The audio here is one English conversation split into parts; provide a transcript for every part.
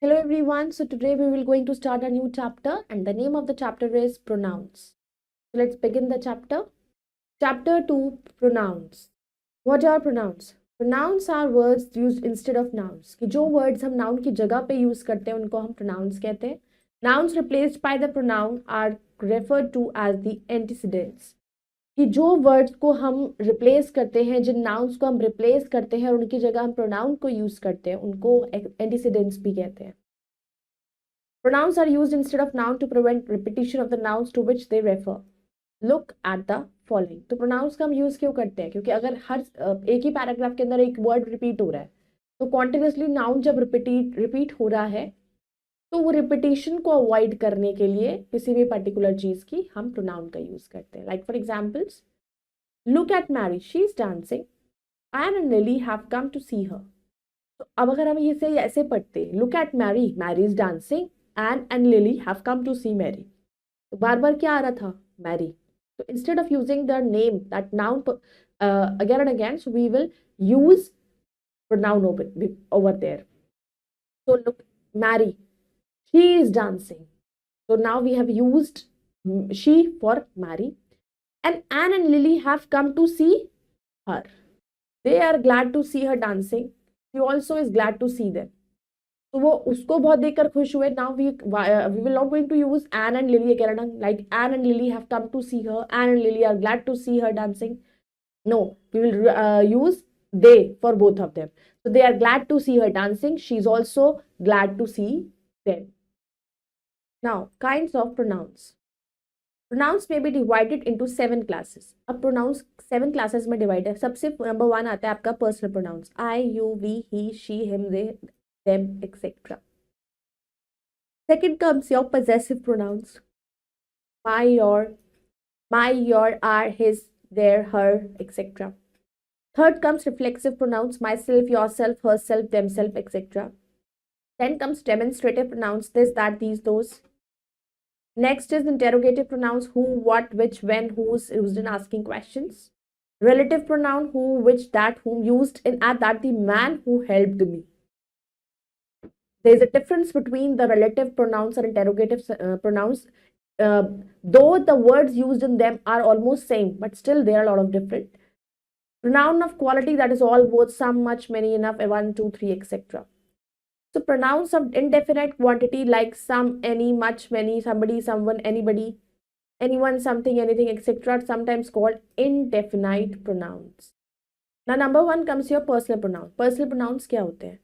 Hello everyone. So today we will going to start a new chapter and the name of the chapter is pronouns. So let's begin the chapter. Chapter 2 Pronouns. What are pronouns? Pronouns are words used instead of nouns. कि जो words हम noun की जगह पे use करते हैं उनको हम pronouns कहते हैं. Nouns replaced by the pronoun are referred to as the antecedents. कि जो वर्ड्स को हम रिप्लेस करते हैं, जिन नाउन्स को हम रिप्लेस करते हैं और उनकी जगह हम प्रोनाउन को यूज करते हैं उनको एंटीसीडेंट्स भी कहते हैं. Pronouns are used instead of noun to prevent repetition of the nouns to which they refer. Look at the following. तो pronouns का हम यूज क्यों करते हैं? क्योंकि अगर हर एक ही पैराग्राफ के अंदर एक वर्ड रिपीट हो रहा है तो कॉन्टिन्यूसली नाउन जब रिपीट हो रहा है तो वो रिपीटेशन को अवॉइड करने के लिए किसी भी पर्टिकुलर चीज की हम प्रोनाउन का यूज करते हैं. Like for examples, look at Mary, she is dancing, Ann and Lily have come to see her. तो अब अगर हम इसे ऐसे पढ़ते, look at Mary, Mary is dancing, and Lily have come to see Mary. तो बार बार क्या आ रहा था? Mary. So instead of using the name, that noun again and again, so we will use pronoun over there. So look, Mary, she is dancing. So now we have used she for Mary. And Anne and Lily have come to see her. They are glad to see her dancing. She also is glad to see them. तो वो उसको बहुत देखकर खुश हुए. Now we will not going to use Ann and Lily again, like Ann and Lily have come to see her, Ann and Lily are glad to see her dancing. No, we will use they for both of them. So they are glad to see her dancing, she is also glad to see them. Now kinds of pronouns. Pronouns में be divided into 7 classes. अब pronounce 7 classes में divide है. सबसे number 1 आता है आपका personal pronouns. I, you, we, he, she, him, they, them, etc. Second comes your possessive pronouns. My, your, our, his, their, her, etc. Third comes reflexive pronouns. Myself, yourself, herself, themself, etc. Then comes demonstrative pronouns. This, that, these, those. Next is interrogative pronouns. Who, what, which, when, whose, used in asking questions. Relative pronoun. Who, which, that, whom, used in at that the man who helped me. There is a difference between the relative pronouns and interrogative pronouns. Though the words used in them are almost same, but still there are a lot of different. Pronoun of quality, that is all, both, some, much, many, enough, one, two, three, etc. So pronouns of indefinite quantity like some, any, much, many, somebody, someone, anybody, anyone, something, anything, etc. sometimes called indefinite pronouns. Now number 1 comes your personal pronoun. Personal pronouns क्या होते हैं?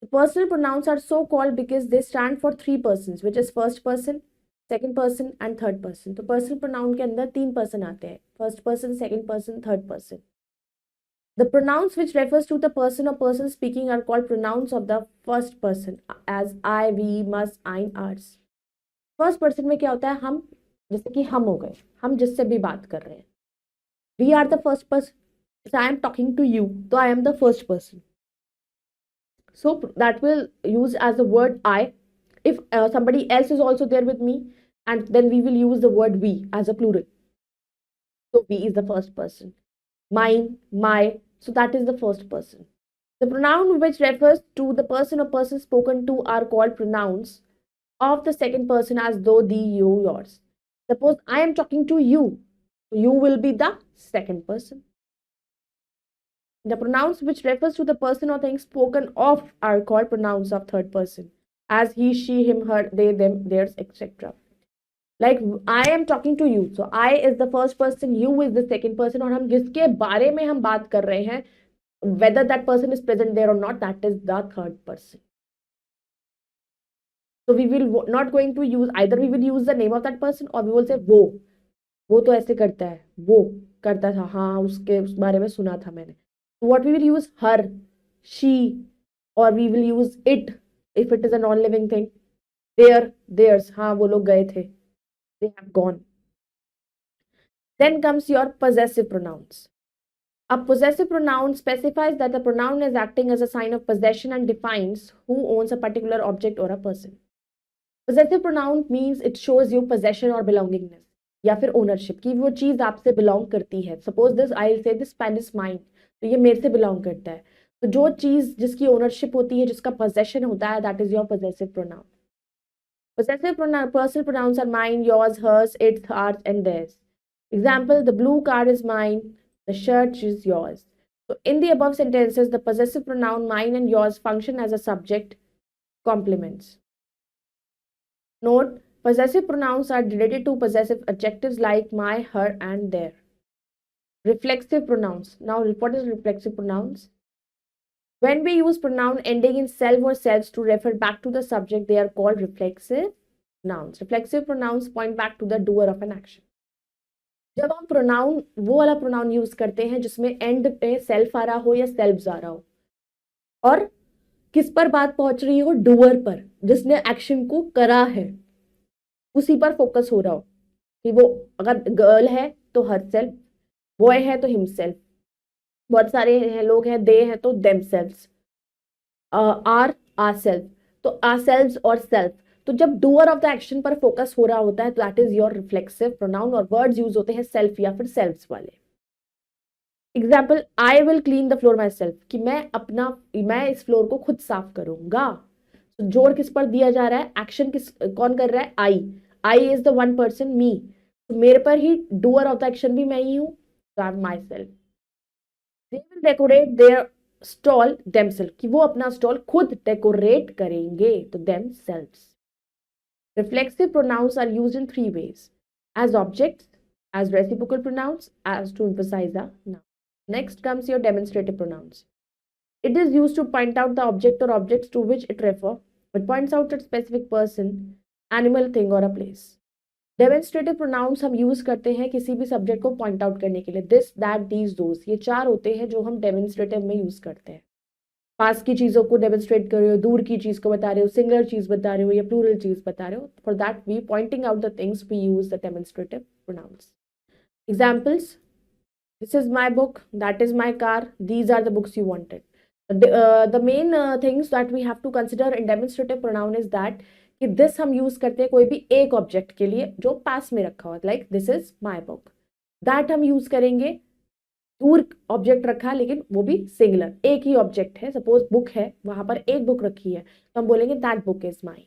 The personal pronouns are so called because they stand for 3 persons, which is first person, second person and third person. तो personal pronoun के अंदर 3 person आते हैं. First person, second person, third person. The pronouns which refers to the person or person speaking are called pronouns of the first person, as I, we, must, I, ours. First person में क्या होता है? हम, जैसे कि हम हो गए, हम जिससे भी बात कर रहे हैं. We are the first person. So I am talking to you. So I am the first person. So that will use as the word I. If somebody else is also there with me, and then we will use the word we as a plural. So we is the first person. Mine, my, so that is the first person. The pronoun which refers to the person or person spoken to are called pronouns of the second person, as though, thee, you, yours. Suppose I am talking to you, you will be the second person. The pronouns which refers to the person or thing spoken of are called pronouns of third person, as he, she, him, her, they, them, theirs, etc. Like I am talking to you, so I is the first person, you is the second person, और हम जिसके बारे में हम बात कर रहे हैं, whether that person is present there or not, that is the third person. So we will not going to use, either we will use the name of that person or we will say वो तो ऐसे करता है, वो करता था, हाँ उसके उस बारे में सुना था मैंने. What we will use? Her, she, or we will use it if it is a non-living thing. Their, theirs, हाँ वो लोग गए थे, they have gone. Then comes your possessive pronouns. A possessive pronoun specifies that the pronoun is acting as a sign of possession and defines who owns a particular object or a person. Possessive pronoun means it shows you possession or belongingness, या फिर ownership, कि वो चीज आपसे belong करती है. Suppose this, I'll say this pen is mine. तो ये मेरे से बिलोंग करता है. तो जो चीज जिसकी ओनरशिप होती है, जिसका पोजेशन होता है, that is your possessive pronoun. Possessive personal pronouns are mine, yours, hers, its, ours, and theirs. Example, the blue car is mine, the shirt is yours. So in the above sentences, the possessive pronoun mine and yours function as a subject complements. Note, possessive pronouns are related to possessive adjectives like my, her, and their. Reflexive pronouns. Now, what is reflexive pronouns? When we use pronoun ending in self or selves to refer back to the subject, they are called reflexive pronouns. Reflexive pronouns point back to the doer of an action. जब हम pronoun वो वाला pronoun use करते हैं जिसमें and पे self आ रहा हो या सेल्फ्स आ रहा हो, और किस पर बात पहुंच रही हो, डूअर पर, जिसने एक्शन को करा है, उसी पर फोकस हो रहा हो, कि वो अगर गर्ल है तो हर सेल्फ, बॉय है तो हिमसेल्फ, बहुत सारे हैं लोग हैं, दे हैं तो देम सेल्फ, आर सेल्फ, तो आर सेल्फ और सेल्फ. तो जब डूअर ऑफ द एक्शन पर फोकस हो रहा होता है तो that is your reflexive pronoun, और वर्ड्स यूज होते हैं सेल्फ या फिर सेल्फ्स वाले. Example, I will clean the floor my self, कि मैं इस फ्लोर को खुद साफ करूंगा. तो जोर किस पर दिया जा रहा है, एक्शन कौन कर रहा है, I is the one person, me, तो मेरे पर ही डूअर ऑफ द एक्शन भी मैं ही हूं, तो I am myself. They will decorate their stall themselves, कि वो अपना स्टॉल खुद डेकोरेट करेंगे, तो themselves. Reflexive pronouns are used in three ways: as objects, as reciprocal pronouns, as to emphasize a noun. Next comes your demonstrative pronouns. It is used to point out the object or objects to which it refers, but points out a specific person, animal, thing or a place. Demonstrative pronouns हम use करते हैं किसी भी subject को point out करने के लिए. This, that, these, those, ये चार होते हैं जो हम डेमोन्स्ट्रेटिव में यूज करते हैं. पास की चीजों को डेमोन्स्ट्रेट कर रहे हो, दूर की चीज को बता रहे हो, सिंगुलर चीज बता रहे हो या प्लूरल चीज बता रहे हो. For that we pointing out the things we use the demonstrative pronouns. Examples, this is my book, that is my car, these are the books you wanted. The main things that we have to consider in demonstrative pronoun is that कि this हम use करते हैं कोई भी एक object के लिए जो पास में रखा हुआ, like this is my book. That हम यूज करेंगे दूर ऑब्जेक्ट रखा लेकिन वो भी सिंगुलर, एक ही ऑब्जेक्ट है, सपोज बुक है, वहां पर एक बुक रखी है, तो हम बोलेंगे that book is mine.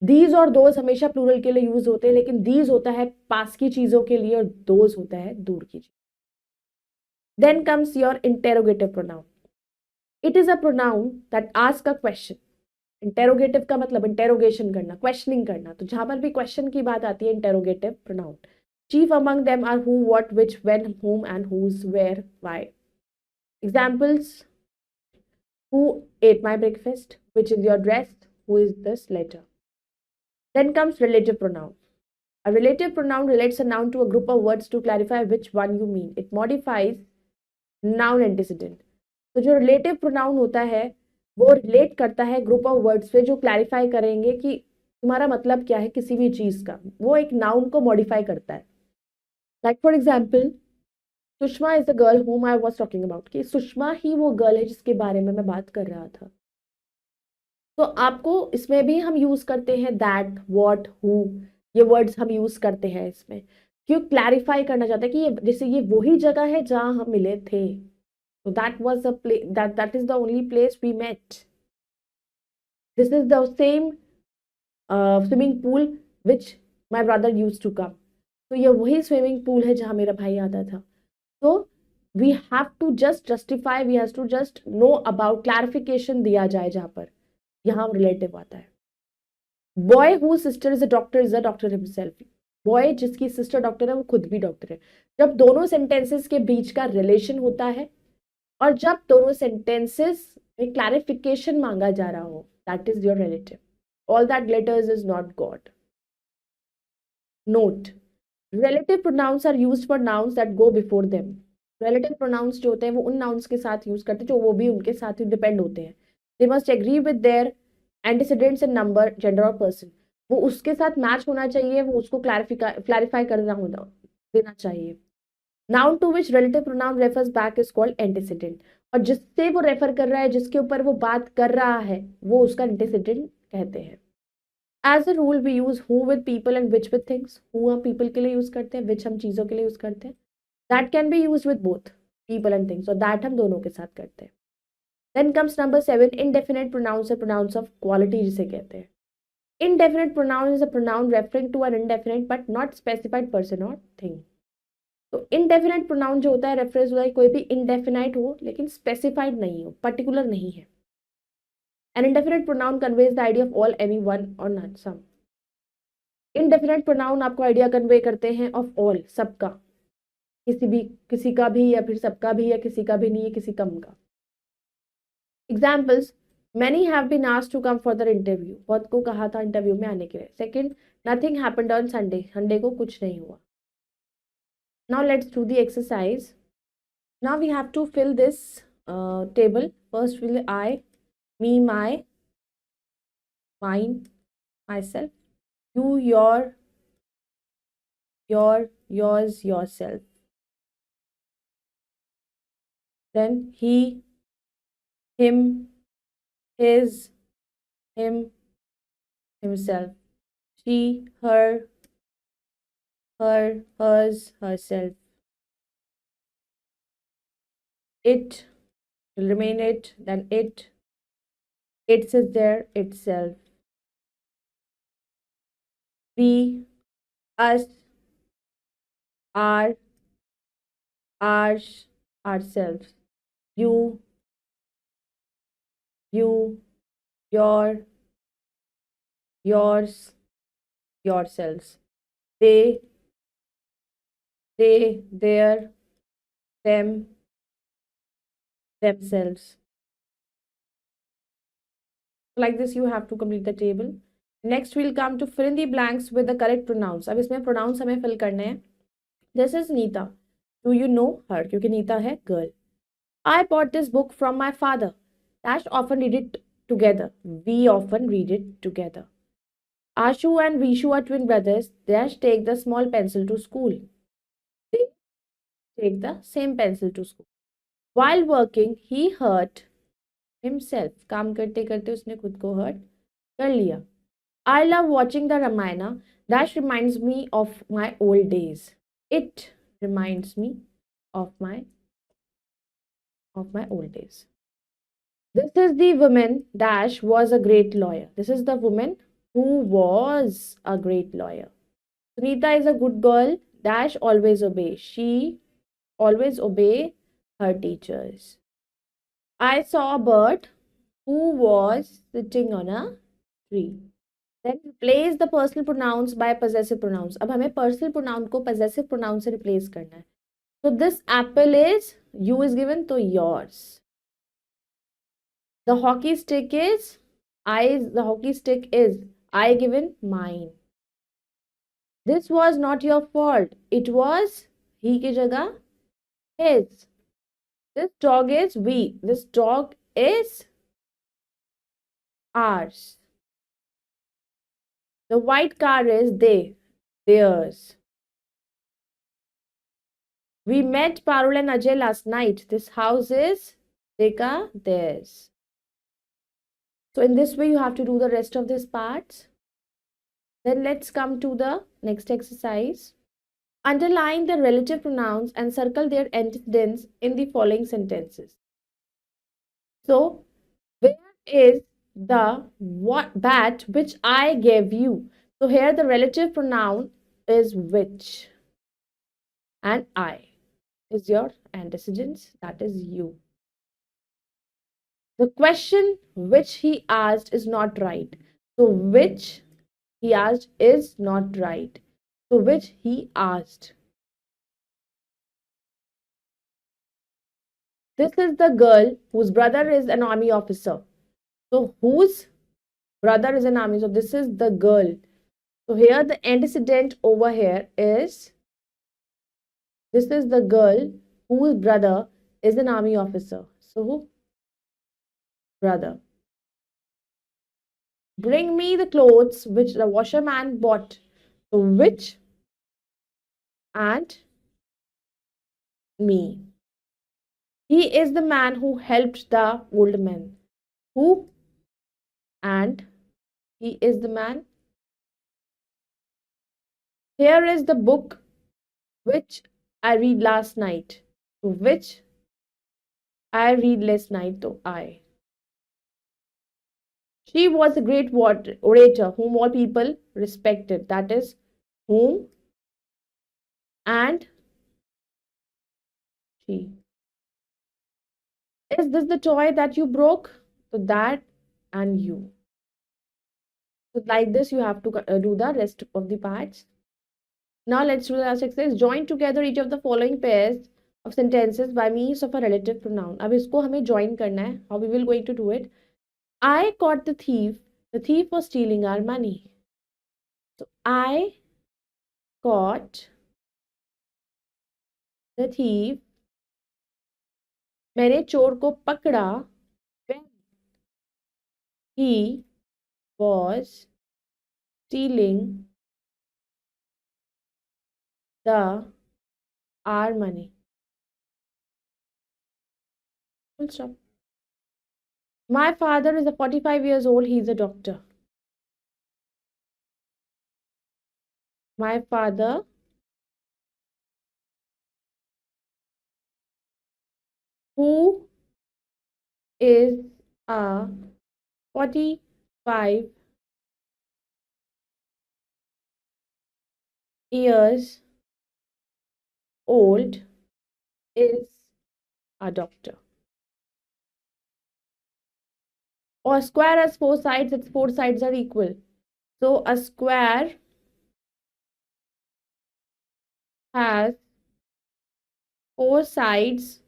These और दोज हमेशा प्लूरल के लिए यूज होते हैं, लेकिन दीज होता है पास की चीजों के लिए और दोज होता है दूर की चीज. Then comes your interrogative pronoun. It is a pronoun that ask a question. Interrogative का मतलब इंटेरोगेशन करना, क्वेश्चनिंग करना, तो जहां पर भी क्वेश्चन की बात आती है interrogative pronoun. Chief among them are who, what, which, when, whom, and whose, where, why. Examples: who ate my breakfast, which is your dress, who is this letter. Then comes relative pronoun. A relative pronoun relates a noun to a group of words to clarify which one you mean. It modifies noun antecedent. तो जो relative pronoun होता है वो relate करता है group of words पे जो clarify करेंगे कि तुम्हारा मतलब क्या है किसी भी चीज का, वो एक noun को modify करता है. Like for example, Sushma is the girl whom I was talking about, कि सुषमा ही वो गर्ल है जिसके बारे में मैं बात कर रहा था. तो आपको इसमें भी हम यूज करते हैं दैट, व्हाट, हु, ये वर्ड्स हम यूज करते हैं इसमें क्यों, क्लैरिफाई करना चाहते हैं कि ये जैसे ये वही जगह है जहां हम मिले थे, तो that was a place, that is the only place we met. This is the same swimming pool which my brother used to come. तो ये वही स्विमिंग पूल है जहां मेरा भाई आता था. तो we have to just justify, we have to just know about, clarification दिया जाए जहां पर यहाँ रिलेटिव आता है. Boy who sister is a doctor himself. Boy जिसकी सिस्टर डॉक्टर है वो खुद भी डॉक्टर है. जब दोनों सेंटेंसेस के बीच का रिलेशन होता है और जब दोनों सेंटेंसेस में क्लैरिफिकेशन मांगा जा रहा हो, that is your relative. All that glitters is not God. Note, relative pronouns are used for nouns that go before them. Relative pronouns जो होते हैं वो उन nouns के साथ यूज करते हैं जो वो भी उनके साथ ही डिपेंड होते हैं. They must agree with their antecedents in number, gender और person. वो उसके साथ मैच होना चाहिए, वो उसको क्लैरिफाई करना होना देना चाहिए. Noun to which relative pronoun refers back is called antecedent. और जिससे वो रेफर कर रहा है, जिसके ऊपर वो बात कर रहा है, वो उसका antecedent कहते हैं. As a rule, we use who with people and which with things. Who हम people के लिए यूज करते हैं, which हम चीजों के लिए यूज करते हैं. That can be used with both people and things. और that हम दोनों के साथ करते हैं. Then comes number 7, indefinite pronouns or pronouns of quality जिसे कहते हैं. Indefinite pronoun is a pronoun referring to an indefinite but not specified person or thing. तो indefinite pronoun जो होता है रेफरेंस होता है कोई भी indefinite हो लेकिन specified नहीं हो, particular नहीं है. An indefinite pronoun conveys the idea of all, any, one or none, some. Indefinite pronoun आपको idea convey करते हैं of all, सबका, किसी का भी या फिर सबका भी या किसी का भी नहीं है किसी कम का. Examples: many have been asked to come for the interview. बहुत को कहा था इंटरव्यू में आने के लिए. Second, nothing happened on Sunday. Sunday को कुछ नहीं हुआ. Now let's do the exercise. Now we have to fill this table. First will I, me, my, mine, myself, you, your, yours, yourself. Then he, him, his, him, himself, she, her, hers, herself. It will remain it, then its is there, itself. We, us, our, ours, ourselves. You, your, yours, yourselves. They, their, them, themselves. Like this you have to complete the table. Next we'll come to fill in the blanks with the correct pronouns. अब इसमें pronouns हमें fill करने हैं. This is Neeta. Do you know her? क्योंकि नीता है girl. I bought this book from my father. Dash often read it together. We often read it together. Ashu and Vishu are twin brothers. Dash take the small pencil to school. They take the same pencil to school. While working, he hurt himself. काम करते करते उसने खुद को hurt कर लिया. I love watching the Ramayana. Dash reminds me of my old days. It reminds me of my old days. This is the woman Dash was a great lawyer. This is the woman who was a great lawyer. Sunita is a good girl. Dash always obey. She always obey her teachers. I saw a bird who was sitting on a tree. Then replace the personal pronouns by possessive pronouns. अब हमें personal pronoun को possessive pronoun से replace करना है. So this apple is, you is given, तो yours. The hockey stick is, the hockey stick is, I given, mine. This was not your fault. It was, he की जगह, his. This dog is we. This dog is ours. The white car is theirs. We met Parul and Ajay last night. This house is theirs. So in this way you have to do the rest of these parts. Then let's come to the next exercise. Underline the relative pronouns and circle their antecedents in the following sentences. So, where is the bat which I gave you? So here the relative pronoun is which, and I is your antecedents, that is you. The question which he asked is not right. So which he asked is not right. So which he asked. This is the girl whose brother is an army officer. So whose brother is an army? So this is the girl. So here the antecedent over here is, this is the girl whose brother is an army officer. So brother. Bring me the clothes which the washerman bought. So which and me. He is the man who helped the old man. Who and he is the man. Here is the book which I read last night. So which I read last night, so I. She was a great orator whom all people respected. That is whom and she. Is this the toy that you broke? So that and you. So like this, you have to do the rest of the parts. Now let's do the last exercise. Join together each of the following pairs of sentences by means of a relative pronoun. अब इसको हमें join करना है. How we will going to do it? I caught the thief. The thief was stealing our money. So I caught the thief. मैंने चोर को पकड़ा. When he was stealing our money. Full stop. My father is 45 years old. He's a doctor. My father who is a 45 years old is a doctor. Or a square has four sides, its four sides are equal. So a square has four sides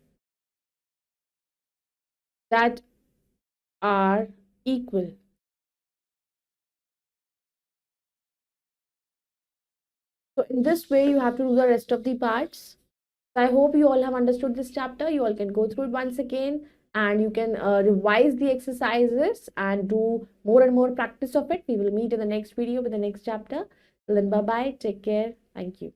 that are equal. So in this way, you have to do the rest of the parts. So I hope you all have understood this chapter. You all can go through it once again and you can revise the exercises and do more and more practice of it. We will meet in the next video with the next chapter. Till then, bye-bye. Take care. Thank you.